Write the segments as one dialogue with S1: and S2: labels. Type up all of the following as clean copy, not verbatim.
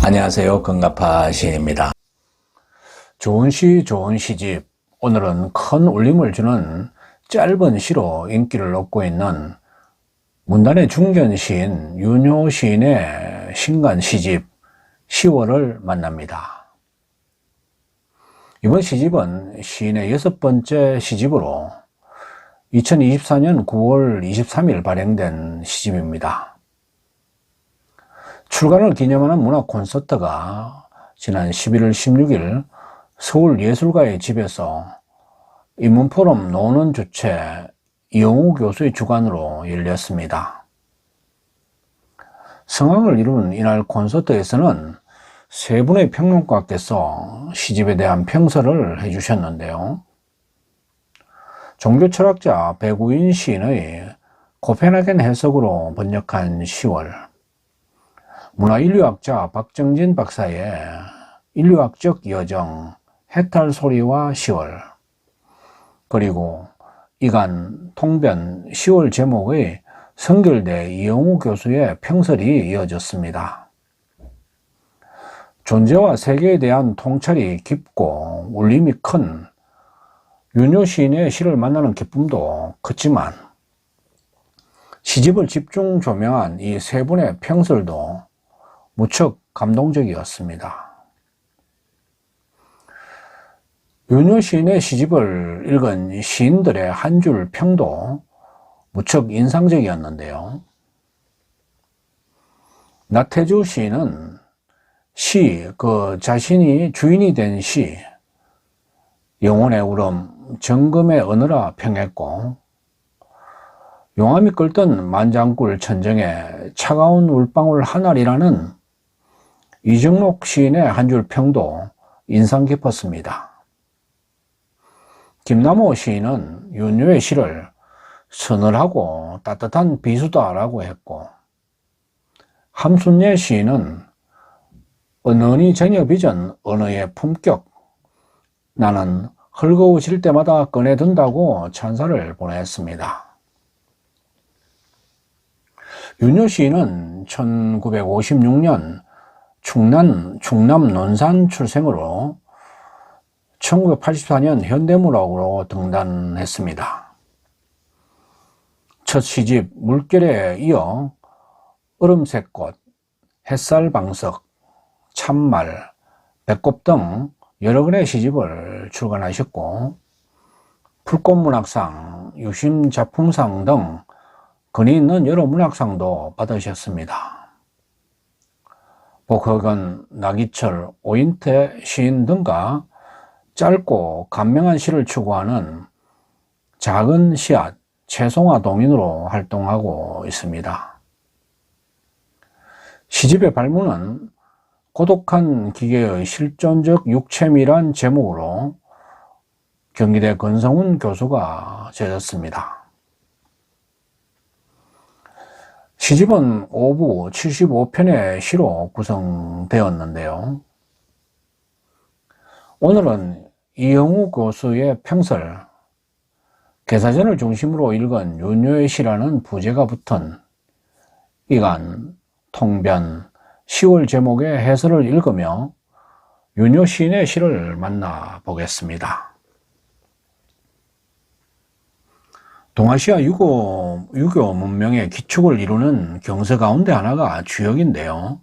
S1: 안녕하세요. 금가파 시인입니다. 좋은 시, 좋은 시집. 오늘은 큰 울림을 주는 짧은 시로 인기를 얻고 있는 문단의 중견 시인 윤효 시인의 신간 시집 10월을 만납니다. 이번 시집은 시인의 6번째 시집으로 2024년 9월 23일 발행된 시집입니다. 출간을 기념하는 문화 콘서트가 지난 11월 16일 서울예술가의 집에서 인문포럼 노는 주최 이영우 교수의 주관으로 열렸습니다. 성황을 이룬 이날 콘서트에서는 세 분의 평론가께서 시집에 대한 평설을 해주셨는데요. 종교철학자 백우인 시인의 코펜하겐 해석으로 번역한 10월, 문화인류학자 박정진 박사의 인류학적 여정, 해탈소리와 10월, 그리고 이간 통변 10월 제목의 성결대 이영우 교수의 평설이 이어졌습니다. 존재와 세계에 대한 통찰이 깊고 울림이 큰 윤효 시인의 시를 만나는 기쁨도 컸지만, 시집을 집중 조명한 이 세 분의 평설도 무척 감동적이었습니다. 윤효 시인의 시집을 읽은 시인들의 한 줄 평도 무척 인상적이었는데요. 나태주 시인은 자신이 주인이 된 시, 영혼의 울음, 정금의 어느라 평했고, 용암이 끓던 만장굴 천정에 차가운 울방울 하나리라는 이정록 시인의 한 줄 평도 인상 깊었습니다. 김남호 시인은 윤효의 시를 서늘하고 따뜻한 비수다라고 했고, 함순례 시인은 언언이 전혀 빚은 언어의 품격, 나는 헐거우실 때마다 꺼내든다고 찬사를 보냈습니다. 윤효 시인은 1956년 충남 논산 출생으로 1984년 현대문학으로 등단했습니다. 첫 시집 물결에 이어 얼음색 꽃, 햇살방석, 참말, 배꼽 등 여러 권의 시집을 출간하셨고, 풀꽃문학상, 유심작품상 등 근위 있는 여러 문학상도 받으셨습니다. 복허건, 나기철, 오인태 시인 등과 짧고 감명한 시를 추구하는 작은 씨앗, 채송화 동인으로 활동하고 있습니다. 시집의 발문은 고독한 기계의 실존적 육체미란 제목으로 경기대 권성훈 교수가 지었습니다. 시집은 5부 75편의 시로 구성되었는데요. 오늘은 이영우 교수의 평설, 개사전을 중심으로 읽은 윤효의 시라는 부제가 붙은 이간, 통변, 10월 제목의 해설을 읽으며 윤효 시인의 시를 만나보겠습니다. 동아시아 유교 문명의 기축을 이루는 경서 가운데 하나가 주역인데요.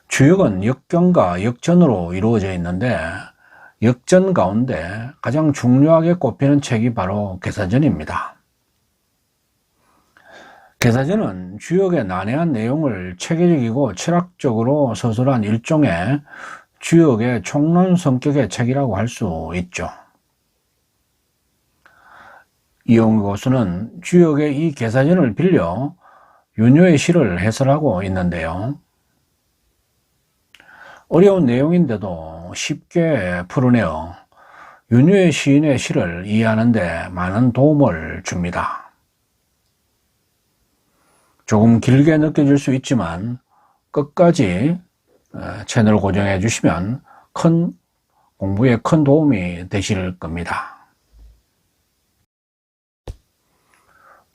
S1: 주역은 역경과 역전으로 이루어져 있는데, 역전 가운데 가장 중요하게 꼽히는 책이 바로 개사전입니다. 개사전은 주역의 난해한 내용을 체계적이고 철학적으로 서술한 일종의 주역의 총론 성격의 책이라고 할 수 있죠. 이영우 교수는 주역의 이 개사전을 빌려 윤효의 시를 해설하고 있는데요. 어려운 내용인데도 쉽게 풀어내어 윤효의 시인의 시를 이해하는 데 많은 도움을 줍니다. 조금 길게 느껴질 수 있지만 끝까지 채널 고정해 주시면 공부에 큰 도움이 되실 겁니다.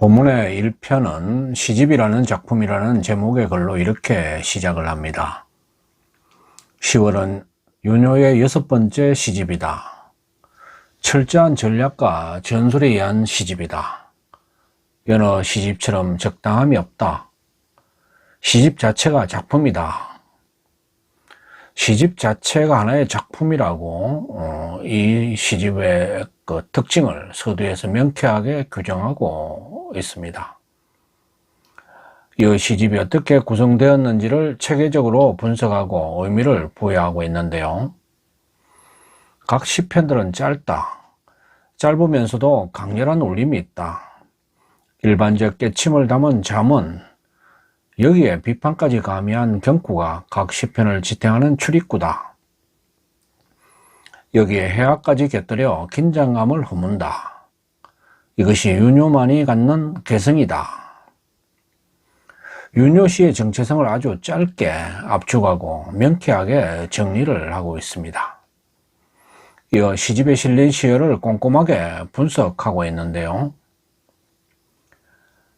S1: 본문의 1편은 시집이라는 작품이라는 제목의 글로 이렇게 시작을 합니다. 10월은 윤효의 6번째 시집이다. 철저한 전략과 전술에 의한 시집이다. 여러 시집처럼 적당함이 없다. 시집 자체가 작품이다. 시집 자체가 하나의 작품이라고 이 시집의 그 특징을 서두에서 명쾌하게 규정하고 있습니다. 이 시집이 어떻게 구성되었는지를 체계적으로 분석하고 의미를 부여하고 있는데요. 각 시편들은 짧다. 짧으면서도 강렬한 울림이 있다. 일반적 깨침을 담은 잠언, 여기에 비판까지 가미한 경구가 각 시편을 지탱하는 출입구다. 여기에 해악까지 곁들여 긴장감을 허문다. 이것이 윤효만이 갖는 개성이다. 윤효시의 정체성을 아주 짧게 압축하고 명쾌하게 정리를 하고 있습니다. 이어 시집에 실린 시어를 꼼꼼하게 분석하고 있는데요.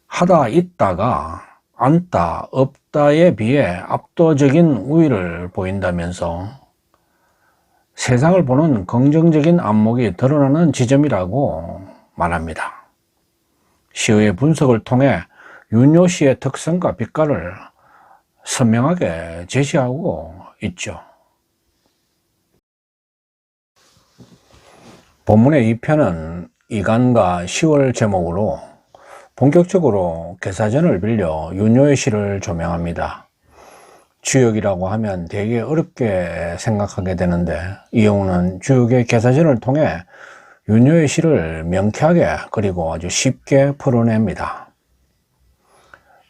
S1: 하다 있다가 않다 없다에 비해 압도적인 우위를 보인다면서 세상을 보는 긍정적인 안목이 드러나는 지점이라고 말합니다. 시어의 분석을 통해 윤효시의 특성과 빛깔을 선명하게 제시하고 있죠. 본문의 2편은 이간과 10월 제목으로 본격적으로 개사전을 빌려 윤효의 시를 조명합니다. 주역이라고 하면 되게 어렵게 생각하게 되는데 이영우는 주역의 개사전을 통해 윤효의 시를 명쾌하게 그리고 아주 쉽게 풀어냅니다.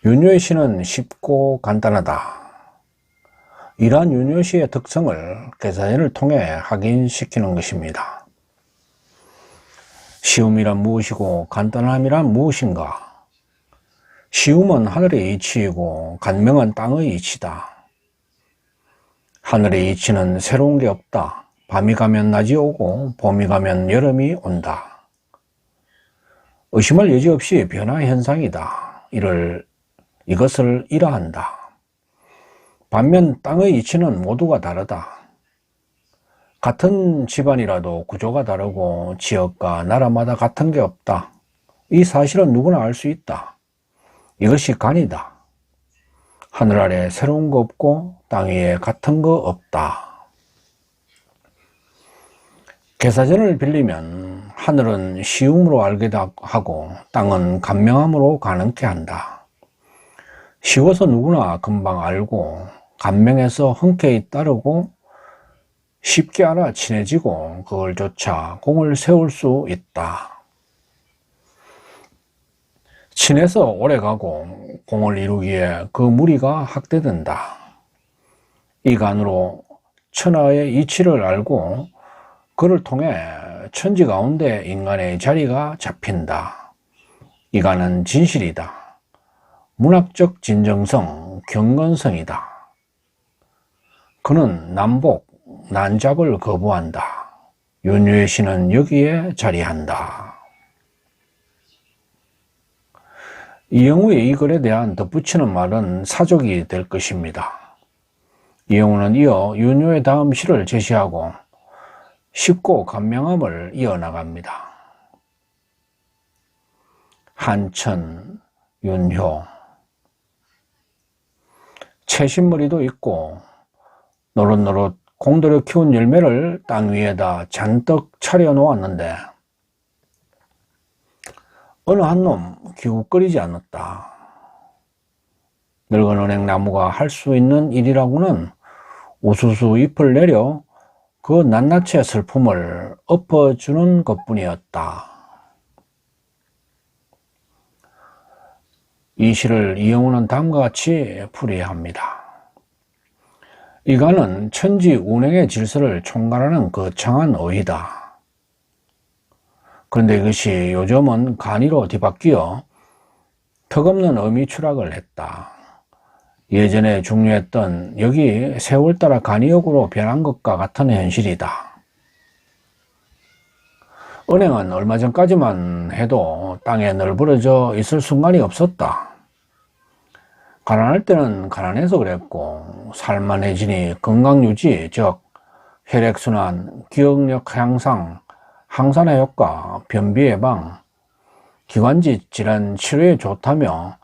S1: 윤효의 시는 쉽고 간단하다. 이러한 윤효 시의 특성을 개사전을 통해 확인시키는 것입니다. 쉬움이란 무엇이고 간단함이란 무엇인가? 쉬움은 하늘의 이치이고 간명은 땅의 이치다. 하늘의 이치는 새로운 게 없다. 밤이 가면 낮이 오고 봄이 가면 여름이 온다. 의심할 여지 없이 변화 현상이다. 이것을 이라한다. 반면 땅의 이치는 모두가 다르다. 같은 집안이라도 구조가 다르고 지역과 나라마다 같은 게 없다. 이 사실은 누구나 알 수 있다. 이것이 간이다. 하늘 아래 새로운 거 없고 땅 위에 같은 거 없다. 개사전을 빌리면 하늘은 쉬움으로 알게 하고 땅은 간명함으로 가능케 한다. 쉬워서 누구나 금방 알고 간명해서 흔쾌히 따르고 쉽게 알아 친해지고 그걸 쫓아 공을 세울 수 있다. 친해서 오래가고 공을 이루기에 그 무리가 확대된다. 이 간으로 천하의 이치를 알고 그를 통해 천지 가운데 인간의 자리가 잡힌다. 이 간은 진실이다. 문학적 진정성, 경건성이다. 그는 난복, 난잡을 거부한다. 윤효의 시는 여기에 자리한다. 이영우의 이 글에 대한 덧붙이는 말은 사족이 될 것입니다. 이영우는 이어 윤효의 다음 시를 제시하고 쉽고 간명함을 이어나갑니다. 한천, 윤효. 채신머리도 있고 노릇노릇 공들여 키운 열매를 땅 위에다 잔뜩 차려 놓았는데 어느 한 놈 기웃거리지 않았다. 늙은 은행나무가 할 수 있는 일이라고는 우수수 잎을 내려 그 낱낱의 슬픔을 엎어주는 것뿐이었다. 이 시를 이영우는 다음과 같이 풀이합니다. 이 간은 천지 운행의 질서를 총괄하는 거창한 어휘다. 그런데 이것이 요즘은 간이로 뒤바뀌어 턱없는 의미 추락을 했다. 예전에 중요했던 여기 세월 따라 간이역으로 변한 것과 같은 현실이다. 은행은 얼마 전까지만 가난했던 해도 땅에 널브러져 있을 순간이 없었다. 가난할 때는 가난해서 그랬고, 살만해지니 건강유지, 즉 혈액순환, 기억력 향상, 항산화 효과, 변비 예방, 기관지 질환 치료에 좋다며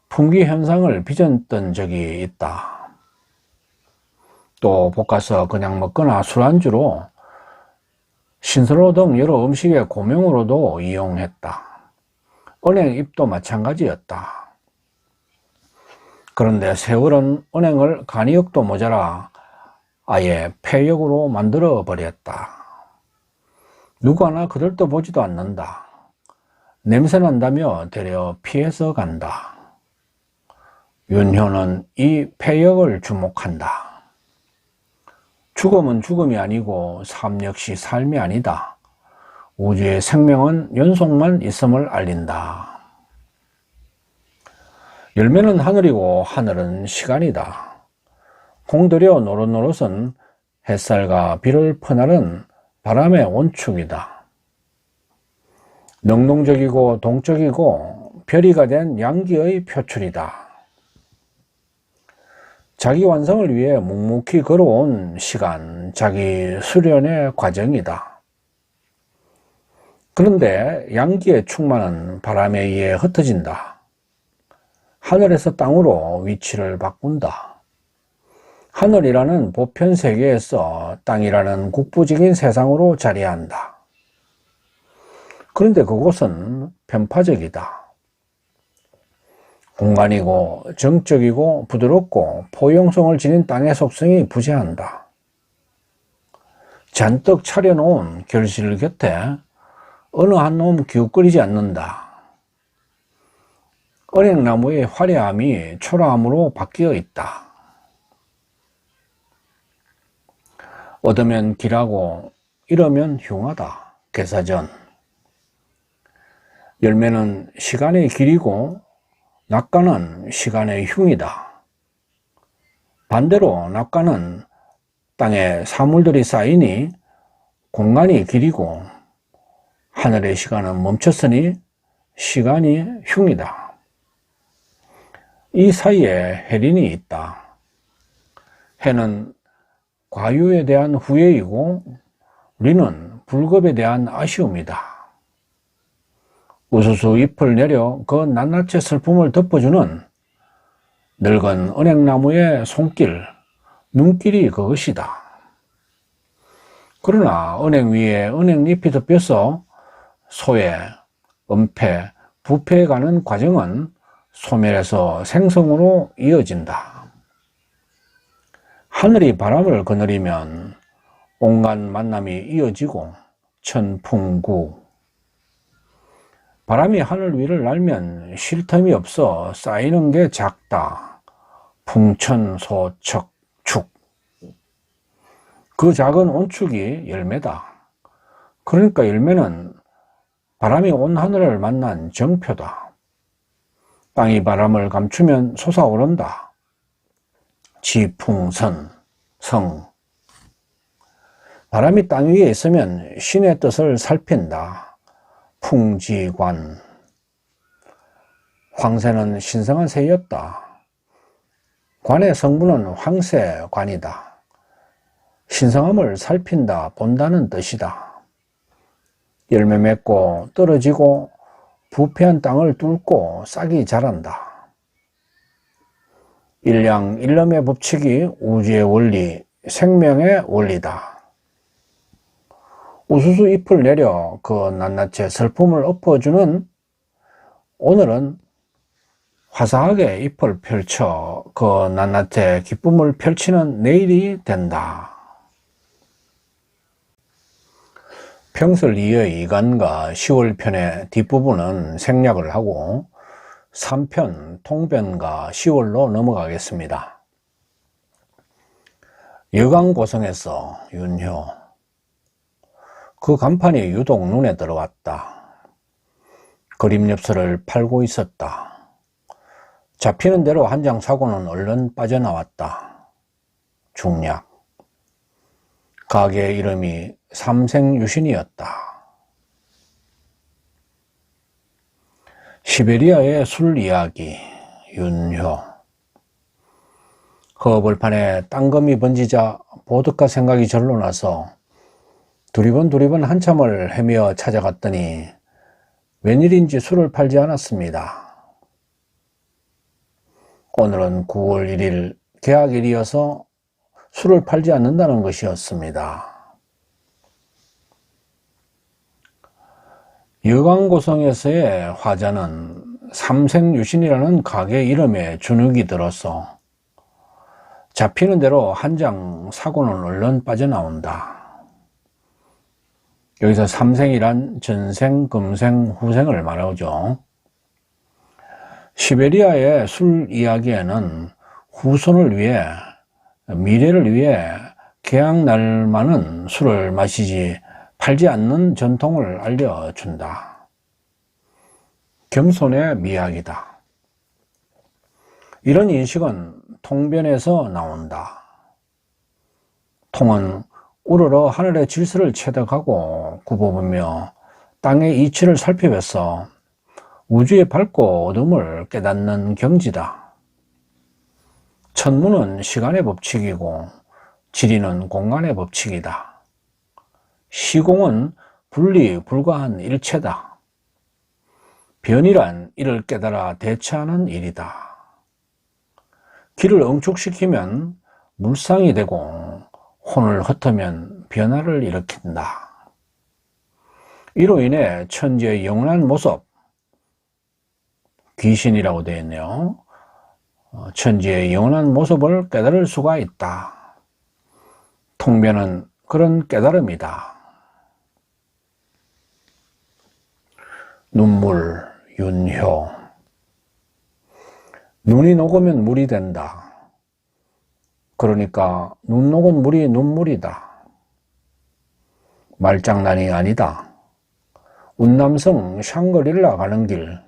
S1: 풍기 현상을 빚었던 적이 있다. 또 볶아서 그냥 먹거나 술안주로, 신선로 등 여러 음식의 고명으로도 이용했다. 은행잎도 마찬가지였다. 그런데 세월은 은행을 간이역도 모자라 아예 폐역으로 만들어 버렸다. 누구나 그들도 보지도 않는다. 냄새난다며 되려 피해서 간다. 윤효는 이 폐역을 주목한다. 죽음은 죽음이 아니고 삶 역시 삶이 아니다. 우주의 생명은 연속만 있음을 알린다. 열매는 하늘이고 하늘은 시간이다. 공들여 노릇노릇은 햇살과 비를 퍼나른 바람의 온축이다. 능동적이고 동적이고 별이가 된 양기의 표출이다. 자기 완성을 위해 묵묵히 걸어온 시간, 자기 수련의 과정이다. 그런데 양기의 충만은 바람에 의해 흩어진다. 하늘에서 땅으로 위치를 바꾼다. 하늘이라는 보편 세계에서 땅이라는 국부적인 세상으로 자리한다. 그런데 그곳은 편파적이다. 공간이고 정적이고 부드럽고 포용성을 지닌 땅의 속성이 부재한다. 잔뜩 차려놓은 결실 곁에 어느 한 놈 기웃거리지 않는다. 은행나무의 화려함이 초라함으로 바뀌어 있다. 얻으면 길하고 잃으면 흉하다. 개사전. 열매는 시간의 길이고 낙과는 시간의 흉이다. 반대로 낙과는 땅에 사물들이 쌓이니 공간이 길이고 하늘의 시간은 멈췄으니 시간이 흉이다. 이 사이에 해린이 있다. 해는 과유에 대한 후회이고 리는 불급에 대한 아쉬움이다. 우수수 잎을 내려 그 낱낱이 슬픔을 덮어주는 늙은 은행나무의 손길, 눈길이 그것이다. 그러나 은행 위에 은행잎이 덮여서 소외, 은폐, 부패해가는 과정은 소멸에서 생성으로 이어진다. 하늘이 바람을 거느리면 온갖 만남이 이어지고 천풍구. 바람이 하늘 위를 날면 쉴 틈이 없어 쌓이는 게 작다. 풍천소척축. 그 작은 온축이 열매다. 그러니까 열매는 바람이 온 하늘을 만난 정표다. 땅이 바람을 감추면 솟아오른다. 지풍선, 성. 바람이 땅 위에 있으면 신의 뜻을 살핀다. 풍지관. 황새는 신성한 새였다. 관의 성분은 황새관이다. 신성함을 살핀다, 본다는 뜻이다. 열매 맺고 떨어지고 부패한 땅을 뚫고 싹이 자란다. 일량일념의 법칙이 우주의 원리, 생명의 원리다. 우수수 잎을 내려 그 낱낱이 슬픔을 엎어주는 오늘은 화사하게 잎을 펼쳐 그 낱낱이 기쁨을 펼치는 내일이 된다. 평설 2의 2간과 10월편의 뒷부분은 생략을 하고 3편 통변과 10월로 넘어가겠습니다. 여강고성에서 윤효. 그 간판이 유독 눈에 들어왔다. 그림 엽서를 팔고 있었다. 잡히는 대로 한 장 사고는 얼른 빠져나왔다. 중략. 가게의 이름이 삼생유신이었다. 시베리아의 술 이야기, 윤효. 허벌판에 땅거미 번지자 보드카 생각이 절로 나서 두리번 한참을 헤매어 찾아갔더니 웬일인지 술을 팔지 않았습니다. 오늘은 9월 1일 개학일이어서 술을 팔지 않는다는 것이었습니다. 여강고성에서의 화자는 삼생유신이라는 가게 이름에 주눅이 들어서 잡히는 대로 한 장 사고는 얼른 빠져나온다. 여기서 삼생이란 전생, 금생, 후생을 말하죠. 시베리아의 술 이야기에는 후손을 위해, 미래를 위해 개학날만은 술을 마시지 팔지 않는 전통을 알려준다. 겸손의 미학이다. 이런 인식은 통변에서 나온다. 통은 우러러 하늘의 질서를 체득하고 굽어보며 땅의 이치를 살펴서 우주의 밝고 어둠을 깨닫는 경지다. 천문은 시간의 법칙이고 지리는 공간의 법칙이다. 시공은 분리 불가한 일체다. 변이란 이를 깨달아 대처하는 일이다. 길을 응축시키면 물상이 되고 혼을 흩으면 변화를 일으킨다. 이로 인해 천지의 영원한 모습, 귀신이라고 되어 있네요. 천지의 영원한 모습을 깨달을 수가 있다. 통변은 그런 깨달음이다. 눈물, 윤효. 눈이 녹으면 물이 된다. 그러니까 눈 녹은 물이 눈물이다. 말장난이 아니다. 운남성 샹그릴라 가는 길,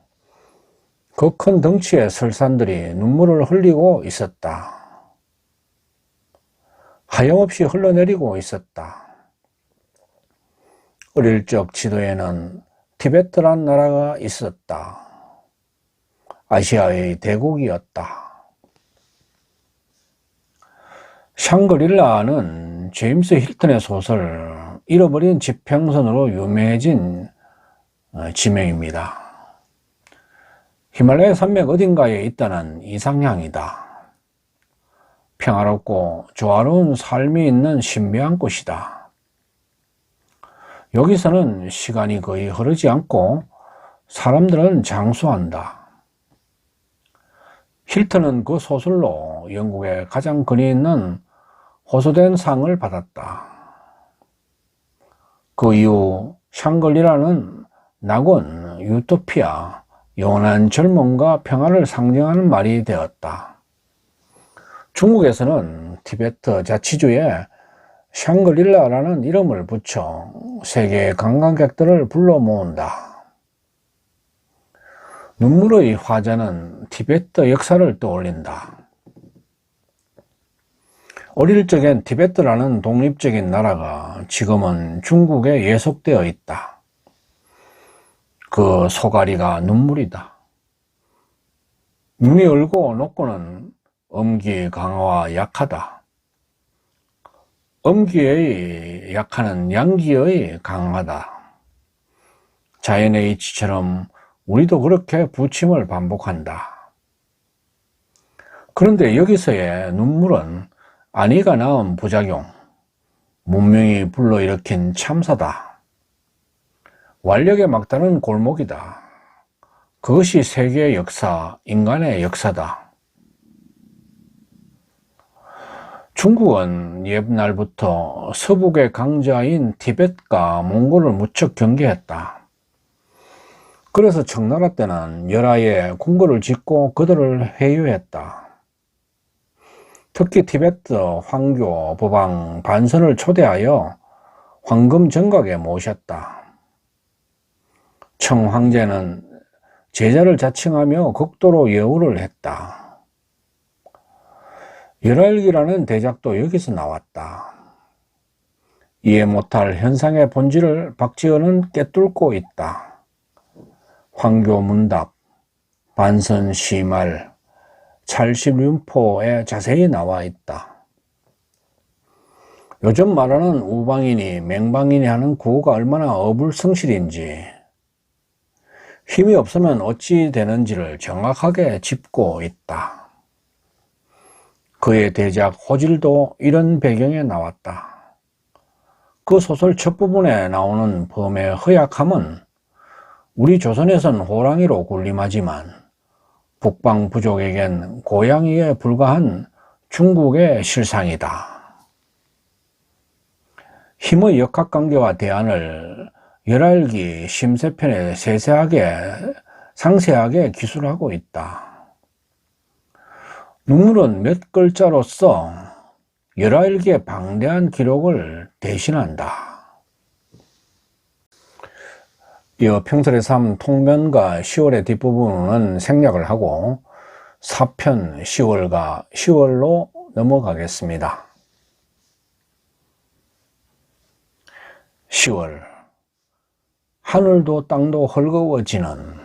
S1: 그 큰 덩치의 설산들이 눈물을 흘리고 있었다. 하염없이 흘러내리고 있었다. 어릴 적 지도에는 티베트란 나라가 있었다. 아시아의 대국이었다. 샹그릴라는 제임스 힐튼의 소설 잃어버린 지평선으로 유명해진 지명입니다. 히말라야 산맥 어딘가에 있다는 이상향이다. 평화롭고 조화로운 삶이 있는 신비한 곳이다. 여기서는 시간이 거의 흐르지 않고 사람들은 장수한다. 힐튼은 그 소설로 영국의 가장 근위 있는 호소된 상을 받았다. 그 이후 샹글리라는 낙원, 유토피아, 영원한 젊음과 평화를 상징하는 말이 되었다. 중국에서는 티베트 자치주에 샹글릴라라는 이름을 붙여 세계의 관광객들을 불러 모은다. 눈물의 화자는 티베트 역사를 떠올린다. 어릴 적엔 티베트라는 독립적인 나라가 지금은 중국에 예속되어 있다. 그 소가리가 눈물이다. 눈이 얼고 녹고는 음기 강화와 약하다. 음기의 약하는 양기의 강하다. 자연의 이치처럼 우리도 그렇게 부침을 반복한다. 그런데 여기서의 눈물은 안위가 낳은 부작용, 문명이 불러일으킨 참사다. 완력에 막다른 골목이다. 그것이 세계의 역사, 인간의 역사다. 중국은 옛날부터 서북의 강자인 티벳과 몽골을 무척 경계했다. 그래서 청나라 때는 열하에 궁궐을 짓고 그들을 회유했다. 특히 티베트 황교, 법왕, 반선을 초대하여 황금 정각에 모셨다. 청 황제는 제자를 자칭하며 극도로 예우를 했다. 열하일기라는 대작도 여기서 나왔다. 이해 못할 현상의 본질을 박지은은 꿰뚫고 있다. 황교 문답, 반선 시말 찰십륜포에 자세히 나와 있다. 요즘 말하는 우방이니 맹방이니 하는 구호가 얼마나 어불성실인지, 힘이 없으면 어찌 되는지를 정확하게 짚고 있다. 그의 대작 호질도 이런 배경에 나왔다. 그 소설 첫 부분에 나오는 범의 허약함은 우리 조선에선 호랑이로 군림하지만 북방 부족에겐 고양이에 불과한 중국의 실상이다. 힘의 역학관계와 대안을 열알기 심세편에 상세하게 기술하고 있다. 눈물은 몇 글자로 써 11개의 방대한 기록을 대신한다. 이어 평설의 삶 통면과 10월의 뒷부분은 생략을 하고 4편 10월로 넘어가겠습니다. 10월. 하늘도 땅도 헐거워지는,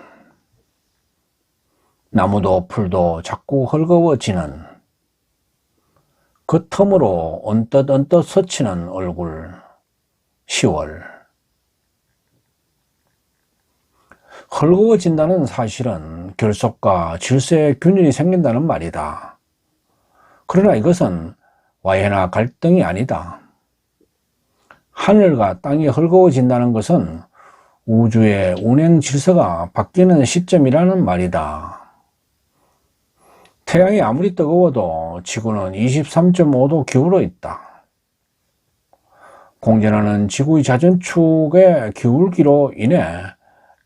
S1: 나무도 풀도 자꾸 헐거워지는, 그 틈으로 언뜻 스치는 얼굴. 10월. 헐거워진다는 사실은 결속과 질서의 균일이 생긴다는 말이다. 그러나 이것은 와해나 갈등이 아니다. 하늘과 땅이 헐거워진다는 것은 우주의 운행 질서가 바뀌는 시점이라는 말이다. 태양이 아무리 뜨거워도 지구는 23.5도 기울어 있다. 공전하는 지구의 자전축의 기울기로 인해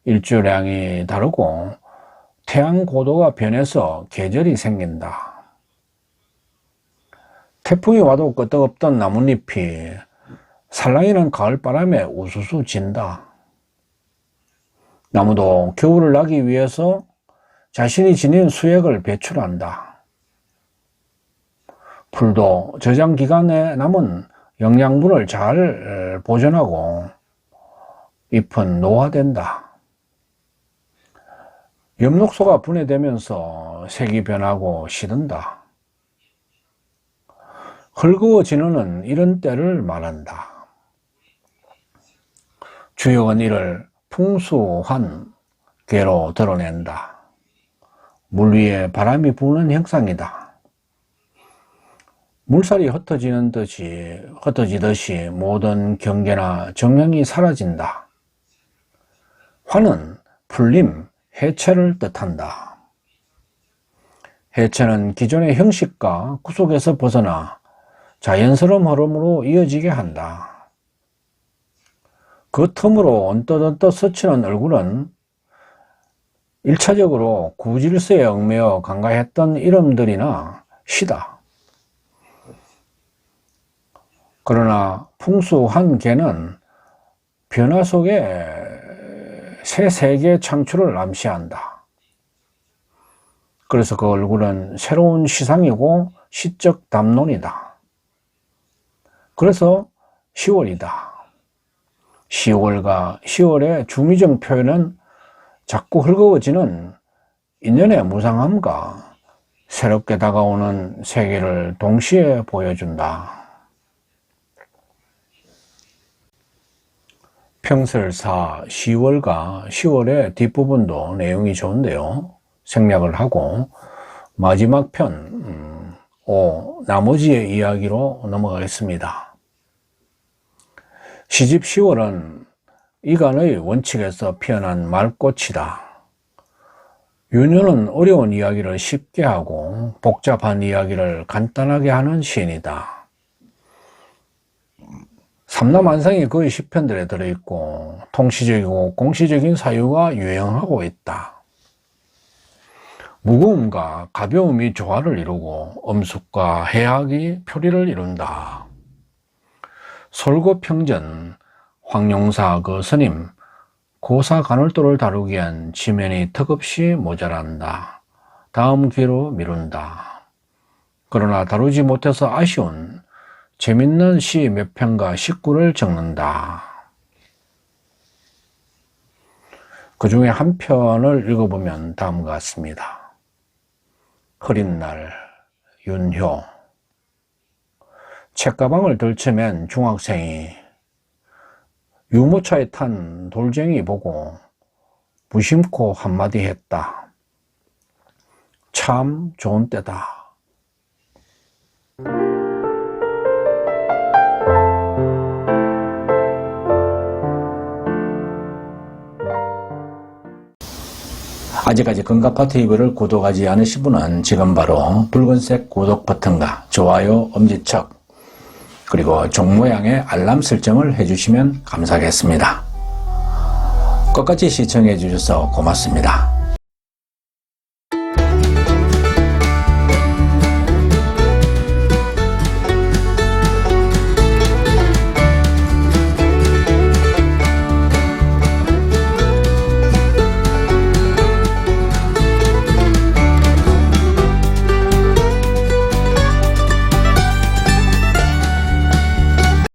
S1: 일조량이 다르고 태양 고도가 변해서 계절이 생긴다. 태풍이 와도 끄떡없던 나뭇잎이 살랑이는 가을바람에 우수수 진다. 나무도 겨울을 나기 위해서 자신이 지닌 수액을 배출한다. 풀도 저장 기간에 남은 영양분을 잘 보존하고 잎은 노화된다. 엽록소가 분해되면서 색이 변하고 시든다. 헐거워지는 이런 때를 말한다. 주역은 이를 풍수환계로 드러낸다. 물 위에 바람이 부는 형상이다. 물살이 흩어지듯이 모든 경계나 정형이 사라진다. 환은 풀림, 해체를 뜻한다. 해체는 기존의 형식과 구속에서 벗어나 자연스러운 흐름으로 이어지게 한다. 그 틈으로 언뜻 스치는 얼굴은 1차적으로 구질서에 얽매여 간과했던 이름들이나 시다. 그러나 풍수환계는 변화 속에 새 세계 창출을 암시한다. 그래서 그 얼굴은 새로운 시상이고 시적 담론이다. 그래서 10월이다. 10월의 중의적 표현은 자꾸 헐거워지는 인연의 무상함과 새롭게 다가오는 세계를 동시에 보여준다. 평설사 10월과 10월의 뒷부분도 내용이 좋은데요. 생략을 하고 마지막 편 나머지의 이야기로 넘어가겠습니다. 시집 10월은 이간의 원칙에서 피어난 말꽃이다. 윤효는 어려운 이야기를 쉽게 하고 복잡한 이야기를 간단하게 하는 시인이다. 삼라만상이 그의 시편들에 들어있고 통시적이고 공시적인 사유가 유행하고 있다. 무거움과 가벼움이 조화를 이루고 엄숙과 해학이 표리를 이룬다. 솔고평전, 황용사 그 스님, 고사 간월도를 다루기엔 지면이 턱없이 모자란다. 다음 기회로 미룬다. 그러나 다루지 못해서 아쉬운 재밌는 시 몇 편과 식구를 적는다. 그 중에 한 편을 읽어보면 다음과 같습니다. 흐린 날, 윤효. 책가방을 들쳐맨 중학생이 유모차에 탄 돌쟁이 보고 무심코 한마디 했다. 참 좋은 때다. 아직까지 금가파TV를 구독하지 않으신 분은 지금 바로 붉은색 구독 버튼과 좋아요, 엄지척, 그리고 종 모양의 알람 설정을 해주시면 감사하겠습니다. 끝까지 시청해 주셔서 고맙습니다.